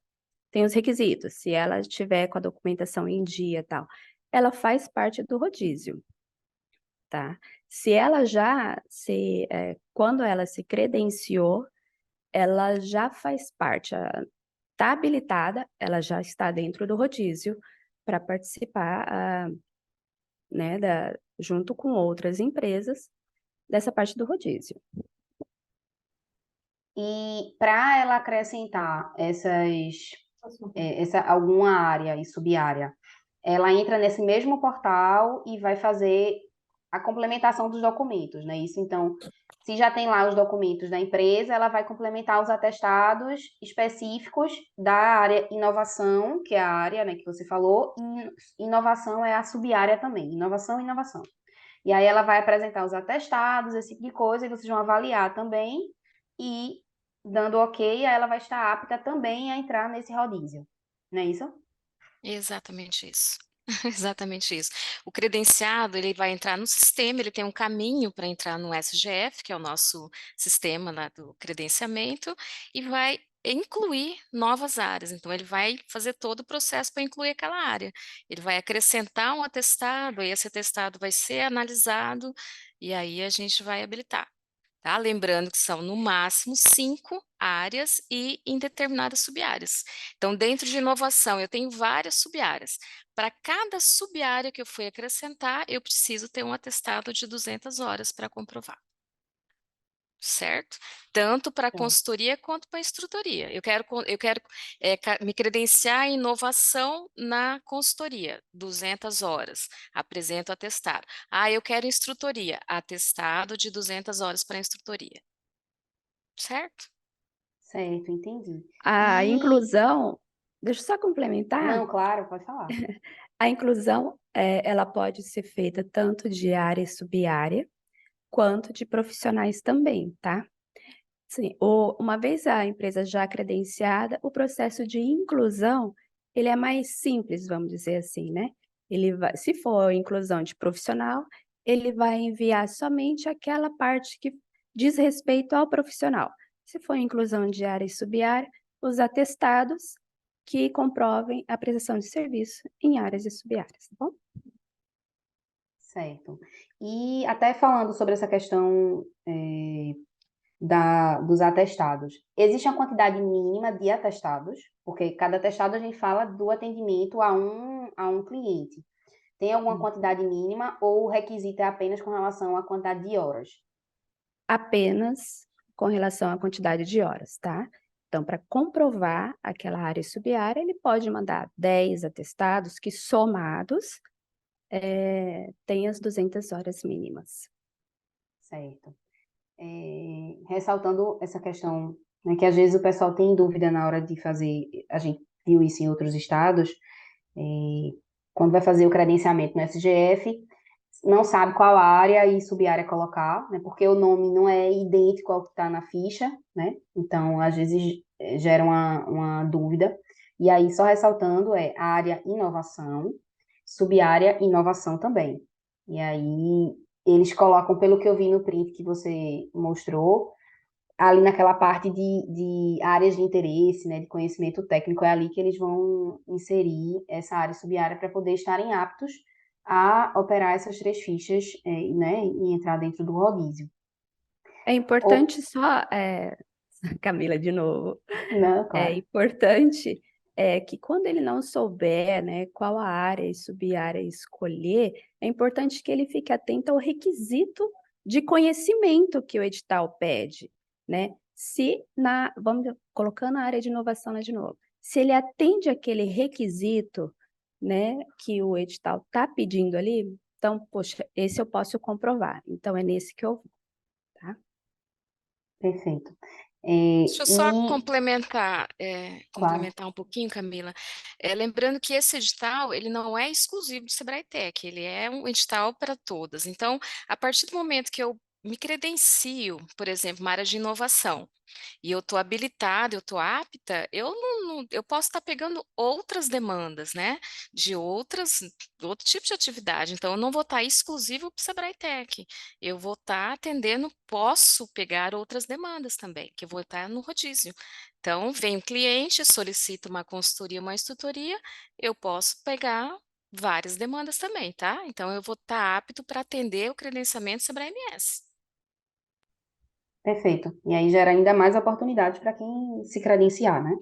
tem os requisitos. Se ela estiver com a documentação em dia e tal, ela faz parte do rodízio, tá? Se ela quando ela se credenciou, ela já faz parte, está habilitada, ela já está dentro do rodízio para participar, né, junto com outras empresas, dessa parte do rodízio. E para ela acrescentar alguma área e sub-área, ela entra nesse mesmo portal e vai fazer a complementação dos documentos, né? Isso, então, se já tem lá os documentos da empresa, ela vai complementar os atestados específicos da área inovação, que é a área, né, que você falou, e inovação é a sub-área também, inovação e inovação. E aí ela vai apresentar os atestados, esse tipo de coisa, e vocês vão avaliar também, e dando ok, aí ela vai estar apta também a entrar nesse rodízio. Não é isso? Exatamente isso. Exatamente isso. O credenciado, ele vai entrar no sistema, ele tem um caminho para entrar no SGF, que é o nosso sistema lá do credenciamento, e vai incluir novas áreas. Então, ele vai fazer todo o processo para incluir aquela área. Ele vai acrescentar um atestado, e esse atestado vai ser analisado, e aí a gente vai habilitar. Tá? Lembrando que são, no máximo, 5 áreas e em determinadas sub-áreas. Então, dentro de inovação, eu tenho várias sub-áreas. Para cada sub-área que eu fui acrescentar, eu preciso ter um atestado de 200 horas para comprovar. Certo? Tanto para a Certo. consultoria quanto para a instrutoria. Eu quero me credenciar em inovação na consultoria, 200 horas, apresento atestado. Ah, eu quero instrutoria, atestado de 200 horas para instrutoria. Certo? Certo, entendi. A E, inclusão, deixa eu só complementar, não, claro, pode falar. a inclusão, ela pode ser feita tanto de área e sub-área, quanto de profissionais também, tá? Sim, uma vez a empresa já credenciada, o processo de inclusão, ele é mais simples, vamos dizer assim, né? Se for inclusão de profissional, ele vai enviar somente aquela parte que diz respeito ao profissional. Se for inclusão de área e sub-área, os atestados que comprovem a prestação de serviço em áreas e sub-áreas, tá bom? Certo. E até falando sobre essa questão dos atestados, existe uma quantidade mínima de atestados, porque cada atestado a gente fala do atendimento a um cliente. Tem alguma quantidade mínima ou o requisito é apenas com relação à quantidade de horas? Apenas com relação à quantidade de horas, tá? Então, para comprovar aquela área e sub-área, ele pode mandar 10 atestados que, somados, têm as 200 horas mínimas. Certo. Ressaltando essa questão, né, que às vezes o pessoal tem dúvida na hora de fazer, a gente viu isso em outros estados, quando vai fazer o credenciamento no SGF, não sabe qual área e sub-área colocar, né, porque o nome não é idêntico ao que está na ficha, né, então às vezes gera uma dúvida, e aí só ressaltando a área inovação, sub-área inovação também, e aí eles colocam, pelo que eu vi no print que você mostrou, ali naquela parte de áreas de interesse, né, de conhecimento técnico, é ali que eles vão inserir essa área e sub-área para poder estarem aptos a operar essas 3 fichas, né, e entrar dentro do rodízio. É importante só, Camila, de novo, Não, é claro. importante que quando ele não souber, né, qual a área e sub-área escolher, é importante que ele fique atento ao requisito de conhecimento que o edital pede, né? Vamos colocando a área de inovação lá de novo, se ele atende aquele requisito, né, que o edital está pedindo ali, então, poxa, esse eu posso comprovar, então é nesse que eu vou, tá? Perfeito. Deixa eu só E, complementar, claro, complementar um pouquinho, Camila. Lembrando que esse edital, ele não é exclusivo do Sebrae Tech, ele é um edital para todas. Então, a partir do momento que eu me credencio, por exemplo, uma área de inovação, e eu estou habilitada, eu estou apta, eu posso estar pegando outras demandas, né? De outro tipo de atividade. Então, eu não vou estar exclusivo para o Sebrae Tech. Eu vou estar atendendo, posso pegar outras demandas também, que eu vou estar no rodízio. Então, vem o cliente, solicita uma consultoria, uma instrutoria, eu posso pegar várias demandas também, tá? Então, eu vou estar apto para atender o credenciamento Sebrae MS. perfeito. E aí gera ainda mais oportunidades para quem se credenciar, né?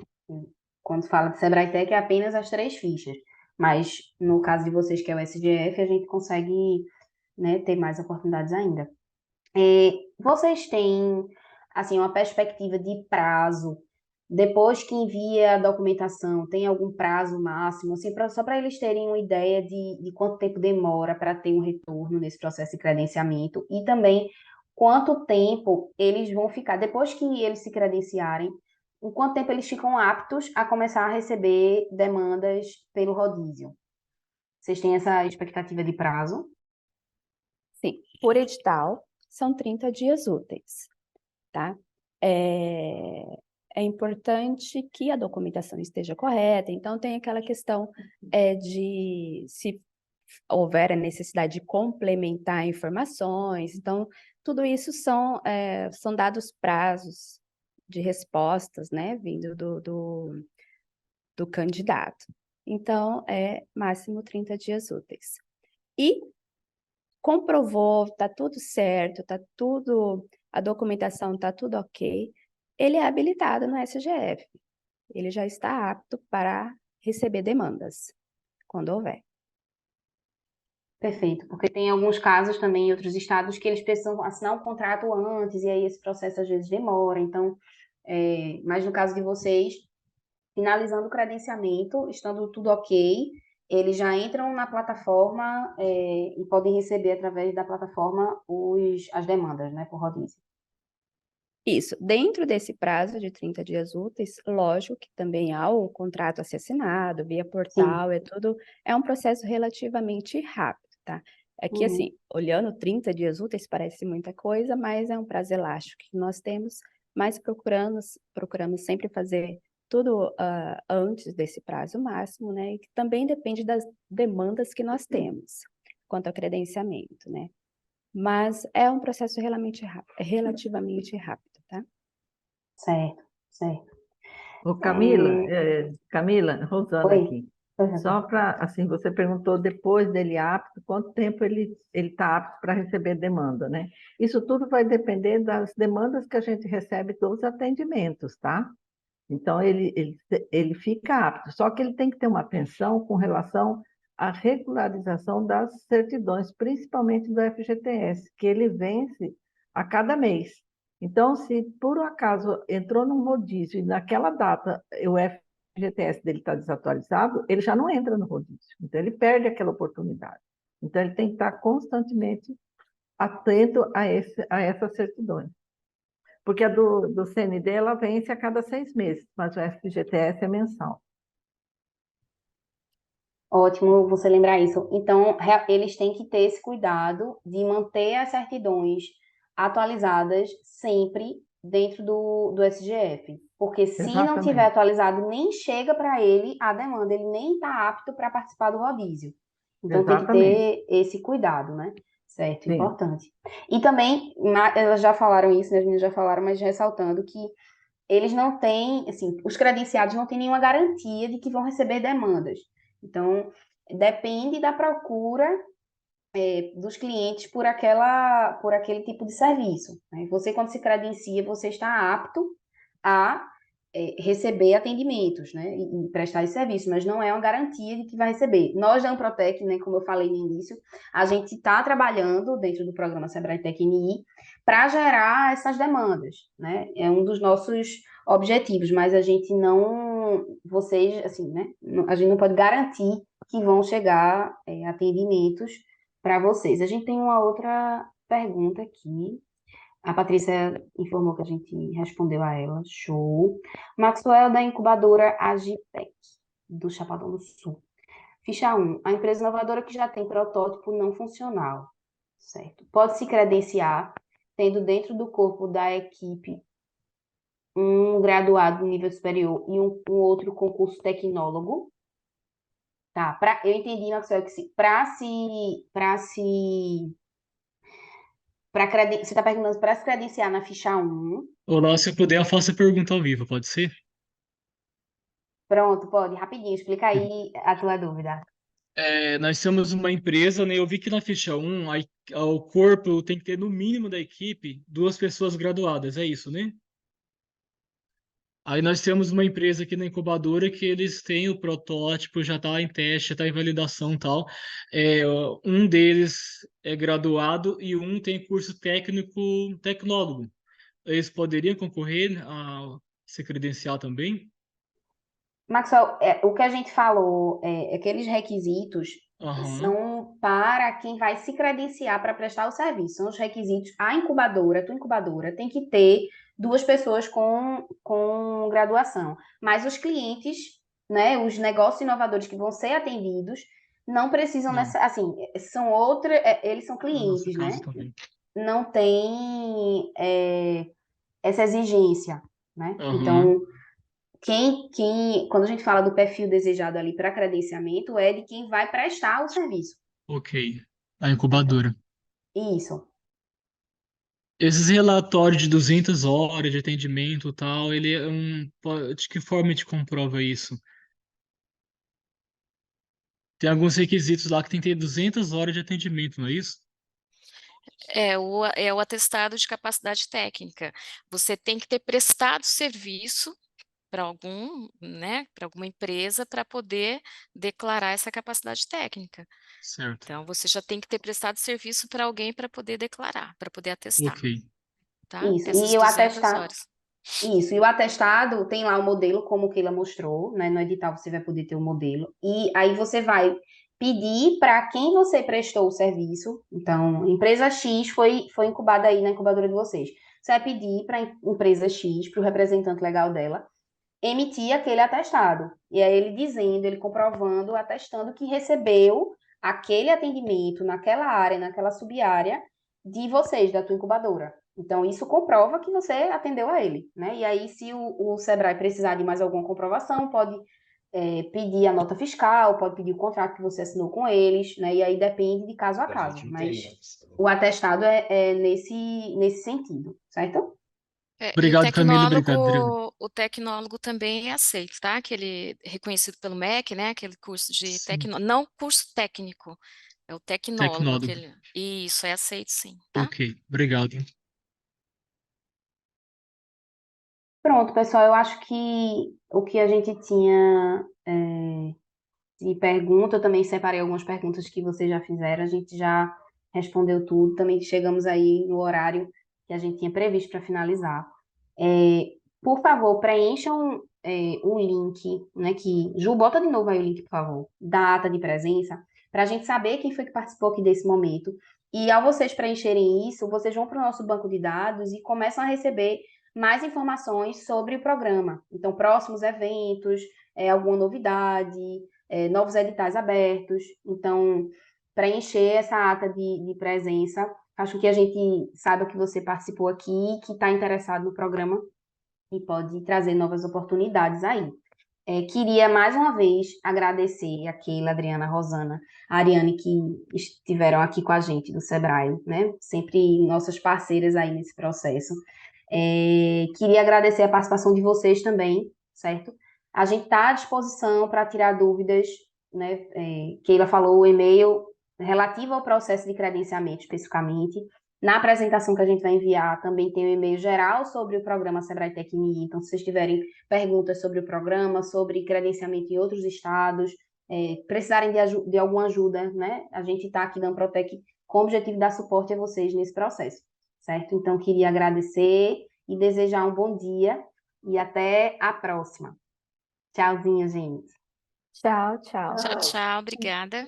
Quando fala de Sebrae Tech é apenas as 3 fichas, mas no caso de vocês que é o SGF, a gente consegue, né, ter mais oportunidades ainda. Vocês têm, assim, uma perspectiva de prazo, depois que envia a documentação, tem algum prazo máximo, assim, só para eles terem uma ideia de quanto tempo demora para ter um retorno nesse processo de credenciamento e também quanto tempo eles vão ficar, depois que eles se credenciarem, em quanto tempo eles ficam aptos a começar a receber demandas pelo rodízio? Vocês têm essa expectativa de prazo? Sim, por edital, são 30 dias úteis, tá? é importante que a documentação esteja correta. Então, tem aquela questão de se houver a necessidade de complementar informações. Então, tudo isso são dados prazos de respostas, né, vindo do candidato. Então, é máximo 30 dias úteis. E comprovou, está tudo certo, a documentação está tudo ok, ele é habilitado no SGF. Ele já está apto para receber demandas, quando houver. Perfeito, porque tem alguns casos também em outros estados que eles precisam assinar um contrato antes, e aí esse processo às vezes demora. Então, mas no caso de vocês, finalizando o credenciamento, estando tudo ok, eles já entram na plataforma e podem receber através da plataforma as demandas, né, por rodízio. Isso, dentro desse prazo de 30 dias úteis, lógico que também há o contrato a ser assinado, via portal, é um processo relativamente rápido, tá? É que, assim, olhando 30 dias úteis parece muita coisa, mas é um prazo elástico que nós temos, mas procuramos sempre fazer tudo antes desse prazo máximo, né? E que também depende das demandas que nós temos quanto ao credenciamento, né? Mas é um processo relativamente rápido, tá? Certo, certo. Ô, Camila, Rosana Oi. aqui. Só para, assim, você perguntou depois dele apto, quanto tempo ele está apto para receber demanda, né? Isso tudo vai depender das demandas que a gente recebe dos atendimentos, tá? Então, ele fica apto, só que ele tem que ter uma atenção com relação à regularização das certidões, principalmente do FGTS, que ele vence a cada mês. Então, se por um acaso entrou num rodízio e naquela data o FGTS dele está desatualizado, ele já não entra no rodízio. Então, ele perde aquela oportunidade. Então, ele tem que estar constantemente atento a essas certidões. Porque a do CND, ela vence a cada 6 meses, mas o FGTS é mensal. Ótimo você lembrar isso. Então, eles têm que ter esse cuidado de manter as certidões atualizadas sempre dentro do SGF. Porque se não tiver Exatamente. atualizado, nem chega para ele a demanda, ele nem está apto para participar do rodízio. Então, tem que Exatamente. ter esse cuidado, né? Certo, Sim. importante. E também, elas já falaram isso, né? As meninas já falaram, mas ressaltando que eles não têm, assim, os credenciados não têm nenhuma garantia de que vão receber demandas. Então, depende da procura dos clientes por aquele tipo de serviço, né? Você, quando se credencia, você está apto a receber atendimentos, né? E prestar esse serviço, mas não é uma garantia de que vai receber. Nós da Amprotec, né, como eu falei no início, a gente está trabalhando dentro do programa Sebrae Tech NI para gerar essas demandas, né? É um dos nossos objetivos, mas a gente não, vocês, assim, né? A gente não pode garantir que vão chegar atendimentos para vocês. A gente tem uma outra pergunta aqui. A Patrícia informou que a gente respondeu a ela. Show. Maxwell, da incubadora Agitec, do Chapadão do Sul. Ficha 1. A empresa inovadora que já tem protótipo não funcional. Certo. Pode se credenciar, tendo dentro do corpo da equipe um graduado de nível superior e um outro concurso tecnólogo. Tá, eu entendi, Maxwell, que você está perguntando para se credenciar na ficha 1. Olá, se eu puder, eu faço a pergunta ao vivo, pode ser? Pronto, pode, rapidinho, explica aí a tua dúvida. Nós somos uma empresa, né? Eu vi que na ficha 1, o corpo tem que ter no mínimo da equipe 2 pessoas graduadas, é isso, né? Aí nós temos uma empresa aqui na incubadora que eles têm o protótipo, já está em teste, já está em validação e tal. Um deles é graduado e um tem curso técnico tecnólogo. Eles poderiam concorrer a se credenciar também? Maxwell, o que a gente falou, aqueles requisitos Aham. são para quem vai se credenciar para prestar o serviço. São os requisitos. A tua incubadora, tem que ter 2 pessoas com graduação. Mas os clientes, né, os negócios inovadores que vão ser atendidos, não precisam Não, assim, eles são no nosso clientes, caso né? também. Não tem essa exigência. né? Aham, Então, quando a gente fala do perfil desejado ali para credenciamento, é de quem vai prestar o serviço, ok. A certo? incubadora. Isso. Esses relatórios de 200 horas de atendimento e tal, ele é de que forma a gente comprova isso? Tem alguns requisitos lá que tem que ter 200 horas de atendimento, não é isso? É o atestado de capacidade técnica. Você tem que ter prestado serviço para né, para alguma empresa para poder declarar essa capacidade técnica. Certo. Então, você já tem que ter prestado serviço para alguém para poder declarar, para poder atestar, Ok. tá? Isso. Essas 200 horas. Isso, e o atestado tem lá o modelo, como que ela mostrou, né? No edital você vai poder ter o modelo. E aí você vai pedir para quem você prestou o serviço. Então, empresa X foi incubada aí na incubadora de vocês. Você vai pedir para a empresa X, para o representante legal dela, emitir aquele atestado. E aí ele dizendo, ele comprovando, atestando que recebeu aquele atendimento naquela área, naquela sub-área de vocês, da tua incubadora. Então, isso comprova que você atendeu a ele, né? E aí, se o Sebrae precisar de mais alguma comprovação, pode pedir a nota fiscal, pode pedir o contrato que você assinou com eles, né? E aí depende de caso a caso. Mas o atestado é nesse sentido, certo? E Obrigado, Camila. Obrigado, Adriano. o tecnólogo também é aceito, tá? Aquele reconhecido pelo MEC, né? Aquele curso de Sim. não curso técnico, é o tecnólogo, Tecnólogo. Isso, é aceito sim, tá? Ok. Obrigado. Pronto, pessoal, eu acho que o que a gente tinha de pergunta, eu também separei algumas perguntas que vocês já fizeram, a gente já respondeu tudo, também chegamos aí no horário que a gente tinha previsto para finalizar. Por favor, preencham um link, né, Ju, bota de novo aí o link, por favor, da ata de presença, para a gente saber quem foi que participou aqui desse momento. E ao vocês preencherem isso, vocês vão para o nosso banco de dados e começam a receber mais informações sobre o programa. Então, próximos eventos, alguma novidade, novos editais abertos. Então, preencher essa ata de presença, acho que a gente saiba que você participou aqui, que está interessado no programa e pode trazer novas oportunidades aí. Queria mais uma vez agradecer a Keila, a Adriana, a Rosana, a Ariane, que estiveram aqui com a gente do Sebrae, né? Sempre nossas parceiras aí nesse processo. Queria agradecer a participação de vocês também, certo? A gente está à disposição para tirar dúvidas, né? Keila falou o e-mail relativo ao processo de credenciamento especificamente. Na apresentação que a gente vai enviar, também tem um e-mail geral sobre o programa Sebrae Tecni. Então, se vocês tiverem perguntas sobre o programa, sobre credenciamento em outros estados, precisarem de alguma ajuda, né? A gente está aqui na Amprotec com o objetivo de dar suporte a vocês nesse processo, certo? Então, queria agradecer e desejar um bom dia e até a próxima. Tchauzinho, gente. Tchau, tchau. Tchau, tchau, obrigada.